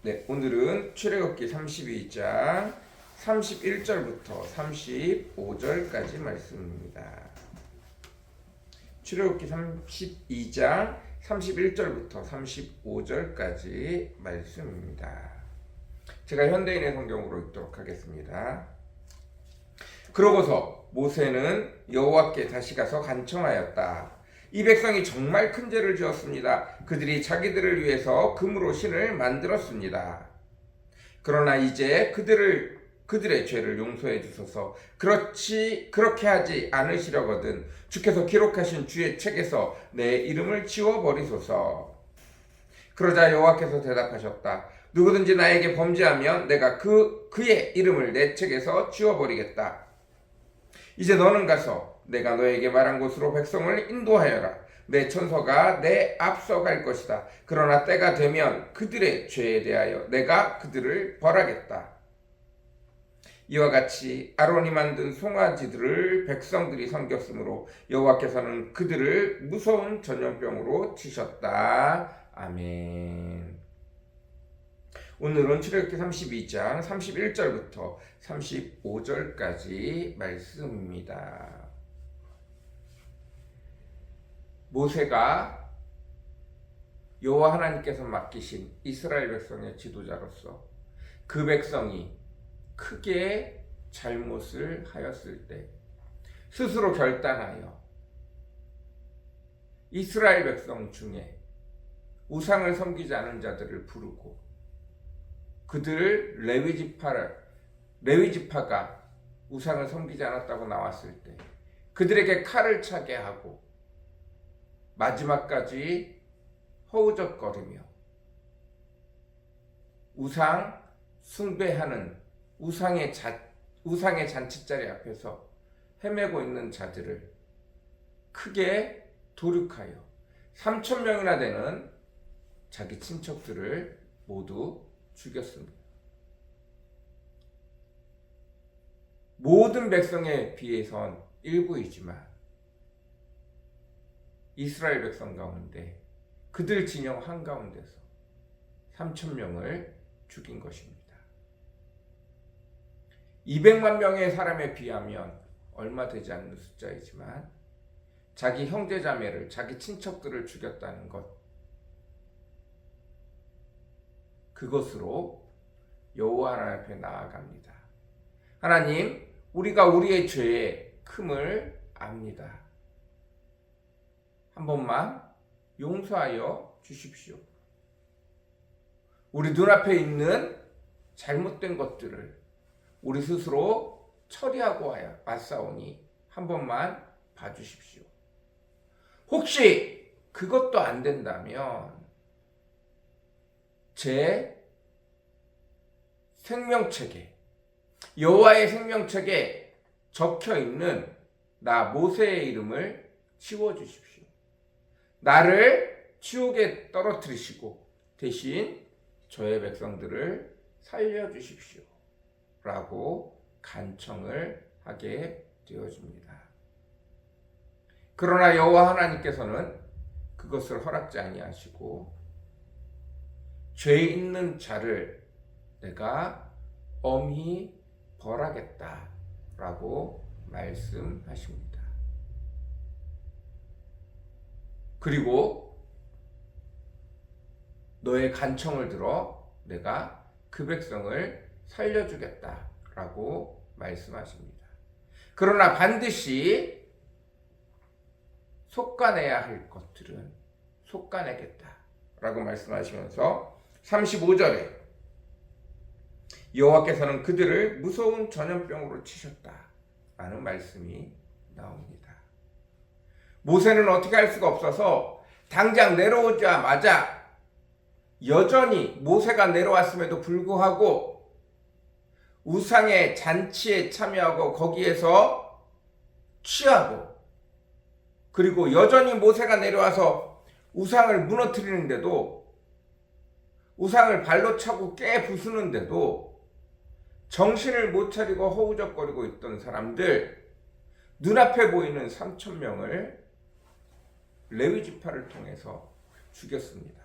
네, 오늘은 출애굽기 32장 31절부터 35절까지 말씀입니다. 출애굽기 32장 31절부터 35절까지 말씀입니다. 제가 현대인의 성경으로 읽도록 하겠습니다. 그러고서 모세는 여호와께 다시 가서 간청하였다. 이 백성이 정말 큰 죄를 지었습니다. 그들이 자기들을 위해서 금으로 신을 만들었습니다. 그러나 이제 그들의 죄를 용서해 주소서. 그렇게 하지 않으시려거든 주께서 기록하신 주의 책에서 내 이름을 지워버리소서. 그러자 여호와께서 대답하셨다. 누구든지 나에게 범죄하면 내가 그의 이름을 내 책에서 지워버리겠다. 이제 너는 가서 내가 너에게 말한 곳으로 백성을 인도하여라. 내 천사가 내 앞서 갈 것이다. 그러나 때가 되면 그들의 죄에 대하여 내가 그들을 벌하겠다. 이와 같이 아론이 만든 송아지들을 백성들이 섬겼으므로 여호와께서는 그들을 무서운 전염병으로 치셨다. 아멘. 오늘은 출애굽기 32장 31절부터 35절까지 말씀입니다. 모세가 여호와 하나님께서 맡기신 이스라엘 백성의 지도자로서 그 백성이 크게 잘못을 하였을 때 스스로 결단하여 이스라엘 백성 중에 우상을 섬기지 않은 자들을 부르고 그들 레위지파가 우상을 섬기지 않았다고 나왔을 때 그들에게 칼을 차게 하고 마지막까지 허우적거리며 우상 숭배하는 우상의 잔치자리 앞에서 헤매고 있는 자들을 크게 도륙하여 3,000명이나 되는 자기 친척들을 모두 죽였습니다. 모든 백성에 비해선 일부이지만 이스라엘 백성 가운데 그들 진영 한가운데서 3,000명을 죽인 것입니다. 200만 명의 사람에 비하면 얼마 되지 않는 숫자이지만 자기 형제자매를, 자기 친척들을 죽였다는 것, 그것으로 여호와 하나님 앞에 나아갑니다. 하나님, 우리가 우리의 죄의 큼을 압니다. 한 번만 용서하여 주십시오. 우리 눈앞에 있는 잘못된 것들을 우리 스스로 처리하고 왔사오니 한 번만 봐주십시오. 혹시 그것도 안 된다면 제 생명책에, 여호와의 생명책에 적혀있는 나 모세의 이름을 지워주십시오. 나를 지옥에 떨어뜨리시고 대신 저의 백성들을 살려주십시오. 라고 간청을 하게 되어집니다. 그러나 여호와 하나님께서는 그것을 허락지 아니하시고 죄 있는 자를 내가 엄히 벌하겠다 라고 말씀하십니다. 그리고 너의 간청을 들어 내가 그 백성을 살려주겠다 라고 말씀하십니다. 그러나 반드시 속가내야 할 것들은 속가내겠다 라고 말씀하시면서 35절에 여호와께서는 그들을 무서운 전염병으로 치셨다 라는 말씀이 나옵니다. 모세는 어떻게 할 수가 없어서 당장 내려오자마자 여전히 모세가 내려왔음에도 불구하고 우상의 잔치에 참여하고 거기에서 취하고 그리고 여전히 모세가 내려와서 우상을 무너뜨리는데도 우상을 발로 차고 깨부수는데도 정신을 못 차리고 허우적거리고 있던 사람들 눈앞에 보이는 3,000명을 레위지파를 통해서 죽였습니다.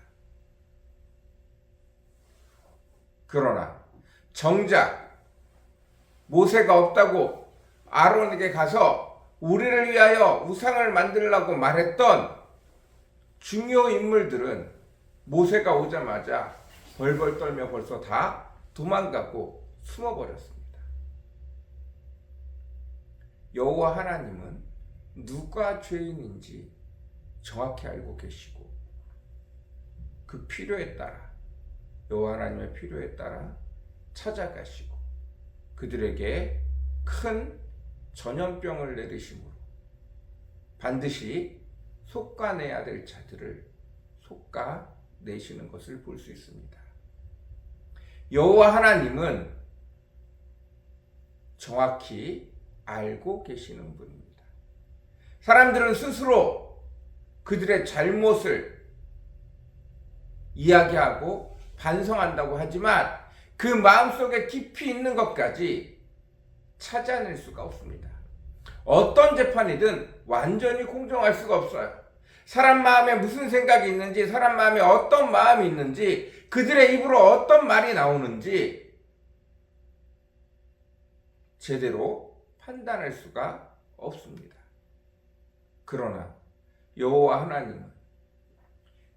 그러나 정작 모세가 없다고 아론에게 가서 우리를 위하여 우상을 만들라고 말했던 중요 인물들은 모세가 오자마자 벌벌 떨며 벌써 다 도망가고 숨어버렸습니다. 여호와 하나님은 누가 죄인인지 정확히 알고 계시고 그 필요에 따라 여호와 하나님의 필요에 따라 찾아가시고 그들에게 큰 전염병을 내리심으로 반드시 솎아내야 될 자들을 솎아내시는 것을 볼 수 있습니다. 여호와 하나님은 정확히 알고 계시는 분입니다. 사람들은 스스로 그들의 잘못을 이야기하고 반성한다고 하지만 그 마음속에 깊이 있는 것까지 찾아낼 수가 없습니다. 어떤 재판이든 완전히 공정할 수가 없어요. 사람 마음에 무슨 생각이 있는지, 사람 마음에 어떤 마음이 있는지, 그들의 입으로 어떤 말이 나오는지 제대로 판단할 수가 없습니다. 그러나 여호와 하나님은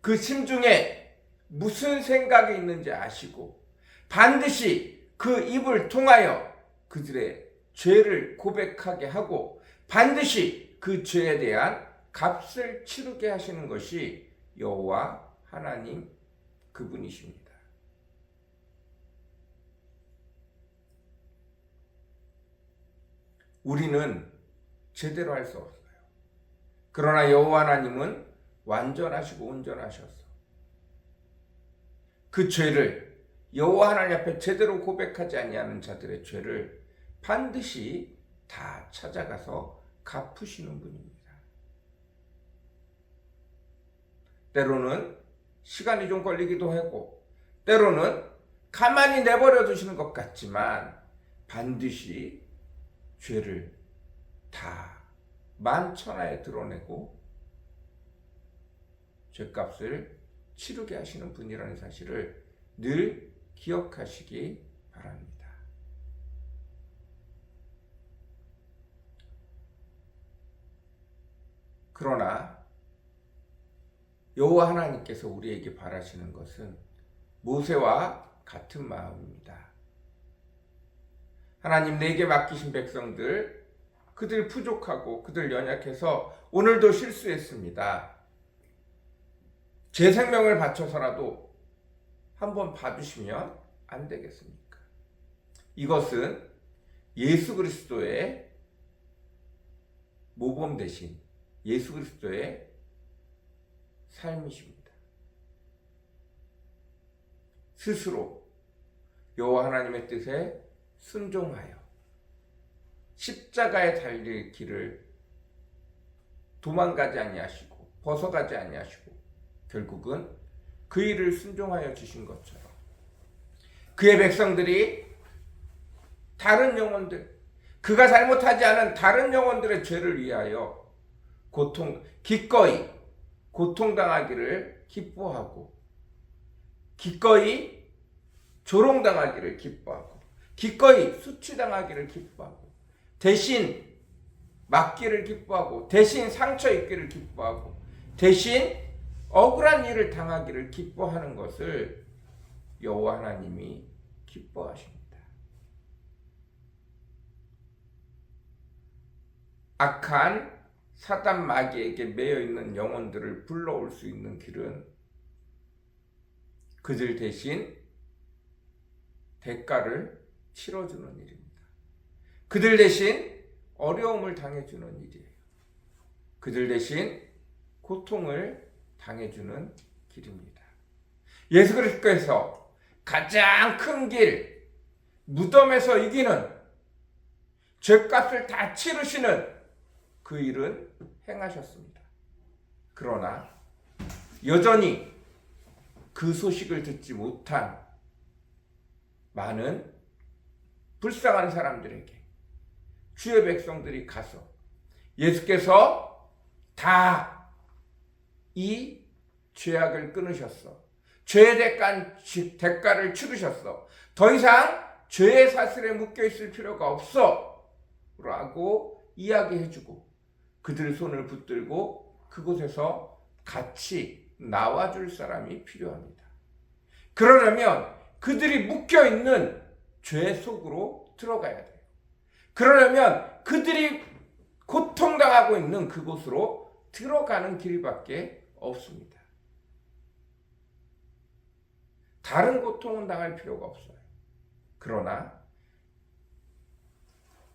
그 심중에 무슨 생각이 있는지 아시고 반드시 그 입을 통하여 그들의 죄를 고백하게 하고 반드시 그 죄에 대한 값을 치르게 하시는 것이 여호와 하나님 그분이십니다. 우리는 제대로 할 수 없어요. 그러나 여호와 하나님은 완전하시고 온전하셔서 그 죄를 여호와 하나님 앞에 제대로 고백하지 아니하는 자들의 죄를 반드시 다 찾아가서 갚으시는 분입니다. 때로는 시간이 좀 걸리기도 하고 때로는 가만히 내버려 두시는 것 같지만 반드시 죄를 다 만천하에 드러내고 죄값을 치르게 하시는 분이라는 사실을 늘 기억하시기 바랍니다. 그러나 여호와 하나님께서 우리에게 바라시는 것은 모세와 같은 마음입니다. 하나님 내게 맡기신 백성들, 그들 부족하고 그들 연약해서 오늘도 실수했습니다. 제 생명을 바쳐서라도 한번 봐주시면 안 되겠습니까? 이것은 예수 그리스도의 모범 대신 예수 그리스도의 삶이십니다. 스스로 여호와 하나님의 뜻에 순종하여 십자가에 달릴 길을 도망가지 아니하시고 벗어가지 아니하시고 결국은 그 일을 순종하여 주신 것처럼 그의 백성들이 다른 영혼들, 그가 잘못하지 않은 다른 영혼들의 죄를 위하여 기꺼이 고통당하기를 기뻐하고 기꺼이 조롱당하기를 기뻐하고 기꺼이 수치당하기를 기뻐하고 대신 맞기를 기뻐하고 대신 상처 입기를 기뻐하고 대신 억울한 일을 당하기를 기뻐하는 것을 여호와 하나님이 기뻐하십니다. 악한 사단 마귀에게 매여 있는 영혼들을 불러올 수 있는 길은 그들 대신 대가를 치러주는 일입니다. 그들 대신 어려움을 당해주는 일이에요. 그들 대신 고통을 당해주는 길입니다. 예수 그리스도께서 가장 큰 길, 무덤에서 이기는 죄값을 다 치르시는 그 일은 행하셨습니다. 그러나 여전히 그 소식을 듣지 못한 많은 불쌍한 사람들에게 주의 백성들이 가서 예수께서 다 이 죄악을 끊으셨어. 죄의 대가를 치르셨어. 더 이상 죄의 사슬에 묶여 있을 필요가 없어. 라고 이야기해주고 그들 손을 붙들고 그곳에서 같이 나와줄 사람이 필요합니다. 그러려면 그들이 묶여있는 죄 속으로 들어가야 돼요. 그러려면 그들이 고통당하고 있는 그곳으로 들어가는 길밖에 없습니다. 다른 고통은 당할 필요가 없어요. 그러나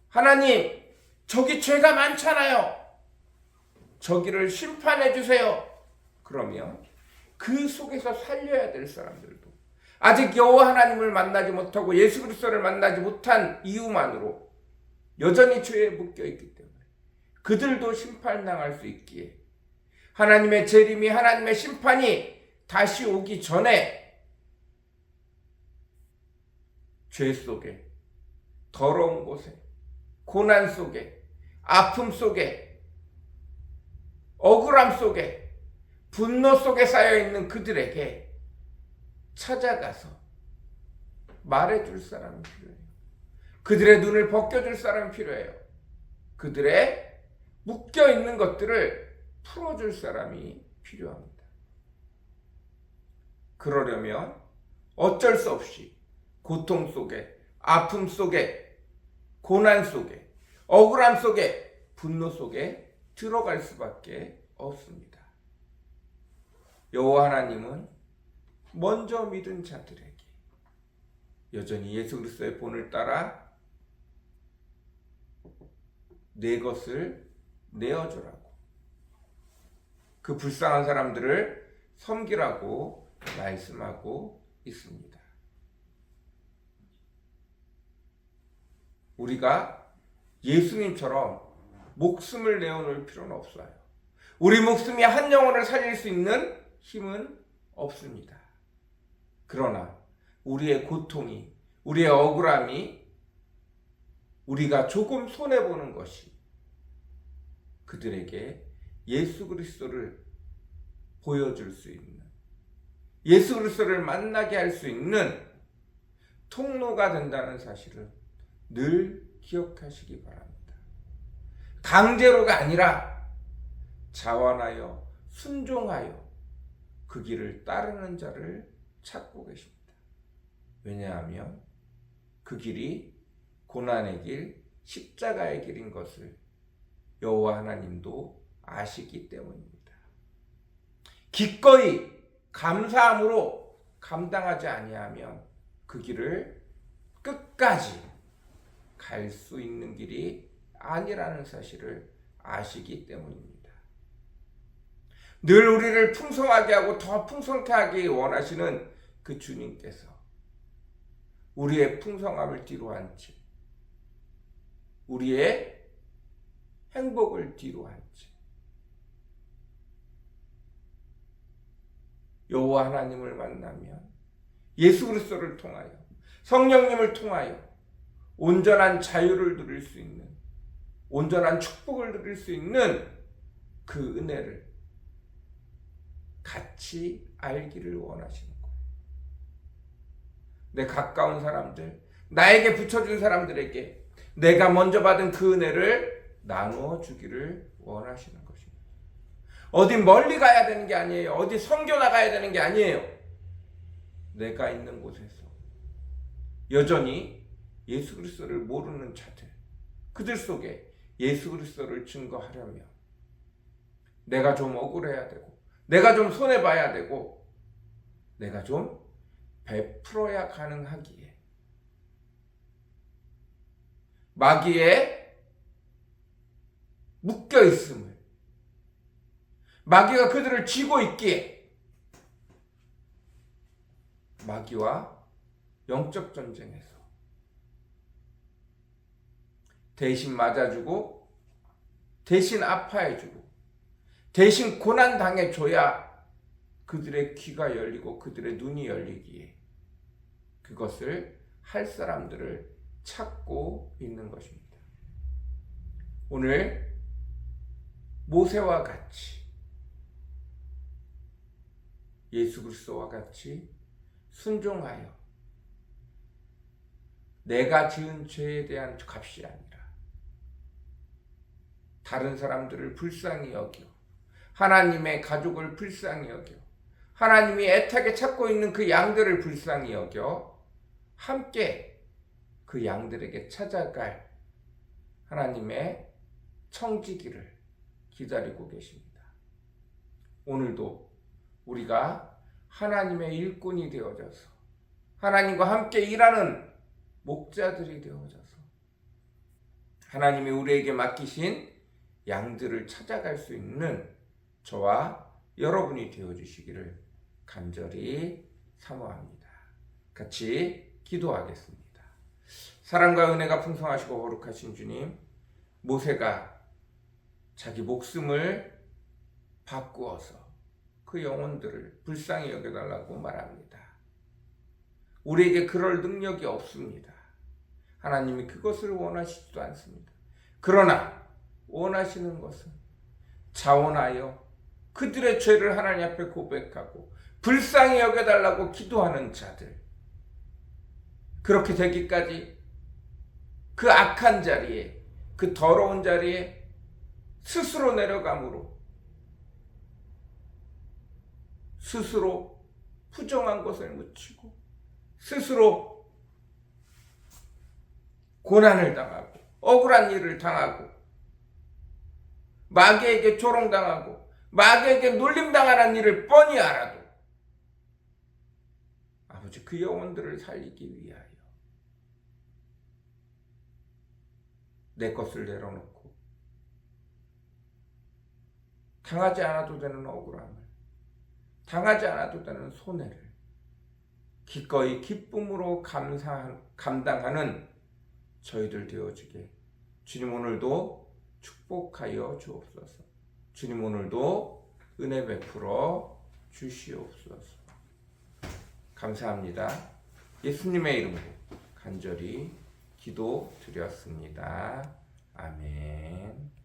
하나님, 저기 죄가 많잖아요. 저기를 심판해 주세요. 그러면 그 속에서 살려야 될 사람들도 아직 여호와 하나님을 만나지 못하고 예수 그리스도를 만나지 못한 이유만으로 여전히 죄에 묶여 있기 때문에 그들도 심판당할 수 있기에 하나님의 재림이, 하나님의 심판이 다시 오기 전에 죄 속에, 더러운 곳에, 고난 속에, 아픔 속에, 억울함 속에, 분노 속에 쌓여있는 그들에게 찾아가서 말해줄 사람이 필요해요. 그들의 눈을 벗겨줄 사람이 필요해요. 그들의 묶여있는 것들을 풀어줄 사람이 필요합니다. 그러려면 어쩔 수 없이 고통 속에, 아픔 속에, 고난 속에, 억울함 속에, 분노 속에 들어갈 수밖에 없습니다. 여호와 하나님은 먼저 믿은 자들에게 여전히 예수 그리스도의 본을 따라 내 것을 내어주라고, 그 불쌍한 사람들을 섬기라고 말씀하고 있습니다. 우리가 예수님처럼 목숨을 내어놓을 필요는 없어요. 우리 목숨이 한 영혼을 살릴 수 있는 힘은 없습니다. 그러나 우리의 고통이, 우리의 억울함이 우리가 조금 손해보는 것이 그들에게 예수 그리스도를 보여줄 수 있는, 예수 그리스도를 만나게 할 수 있는 통로가 된다는 사실을 늘 기억하시기 바랍니다. 강제로가 아니라 자원하여 순종하여 그 길을 따르는 자를 찾고 계십니다. 왜냐하면 그 길이 고난의 길, 십자가의 길인 것을 여호와 하나님도 아시기 때문입니다. 기꺼이 감사함으로 감당하지 아니하면 그 길을 끝까지 갈 수 있는 길이 아니라는 사실을 아시기 때문입니다. 늘 우리를 풍성하게 하고 더 풍성케 하기 원하시는 그 주님께서 우리의 풍성함을 뒤로 한 채, 우리의 행복을 뒤로 한 채 여호와 하나님을 만나면 예수 그리스도를 통하여, 성령님을 통하여 온전한 자유를 누릴 수 있는, 온전한 축복을 누릴 수 있는 그 은혜를 같이 알기를 원하시는 거예요. 내 가까운 사람들, 나에게 붙여준 사람들에게 내가 먼저 받은 그 은혜를 나누어 주기를 원하시는 것입니다. 어디 멀리 가야 되는 게 아니에요. 어디 선교 나가야 되는 게 아니에요. 내가 있는 곳에서 여전히 예수 그리스도를 모르는 자들, 그들 속에 예수 그리스도를 증거하려면 내가 좀 억울해야 되고, 내가 좀 손해봐야 되고, 내가 좀 베풀어야 가능하기에 마귀에 묶여있음을, 마귀가 그들을 쥐고 있기에 마귀와 영적 전쟁에서 대신 맞아주고, 대신 아파해주고, 대신 고난 당해줘야 그들의 귀가 열리고 그들의 눈이 열리기에 그것을 할 사람들을 찾고 있는 것입니다. 오늘 모세와 같이 예수 그리스도와 같이 순종하여 내가 지은 죄에 대한 값이 아니라 다른 사람들을 불쌍히 여겨 하나님의 가족을 불쌍히 여겨 하나님이 애타게 찾고 있는 그 양들을 불쌍히 여겨 함께 그 양들에게 찾아갈 하나님의 청지기를 기다리고 계십니다. 오늘도 우리가 하나님의 일꾼이 되어져서 하나님과 함께 일하는 목자들이 되어져서 하나님이 우리에게 맡기신 양들을 찾아갈 수 있는 저와 여러분이 되어주시기를 간절히 사모합니다. 같이 기도하겠습니다. 사랑과 은혜가 풍성하시고 거룩하신 주님, 모세가 자기 목숨을 바꾸어서 그 영혼들을 불쌍히 여겨달라고 말합니다. 우리에게 그럴 능력이 없습니다. 하나님이 그것을 원하시지도 않습니다. 그러나 원하시는 것은 자원하여 그들의 죄를 하나님 앞에 고백하고 불쌍히 여겨달라고 기도하는 자들, 그렇게 되기까지 그 악한 자리에, 그 더러운 자리에 스스로 내려감으로 스스로 부정한 것을 묻히고 스스로 고난을 당하고 억울한 일을 당하고 마귀에게 조롱당하고 마귀에게 놀림당하는 일을 뻔히 알아도 아버지 그 영혼들을 살리기 위하여 내 것을 내려놓고 당하지 않아도 되는 억울함을, 당하지 않아도 되는 손해를 기꺼이 기쁨으로 감당하는 저희들 되어지게 주님 오늘도 축복하여 주옵소서. 주님 오늘도 은혜 베풀어 주시옵소서. 감사합니다. 예수님의 이름으로 간절히 기도드렸습니다. 아멘.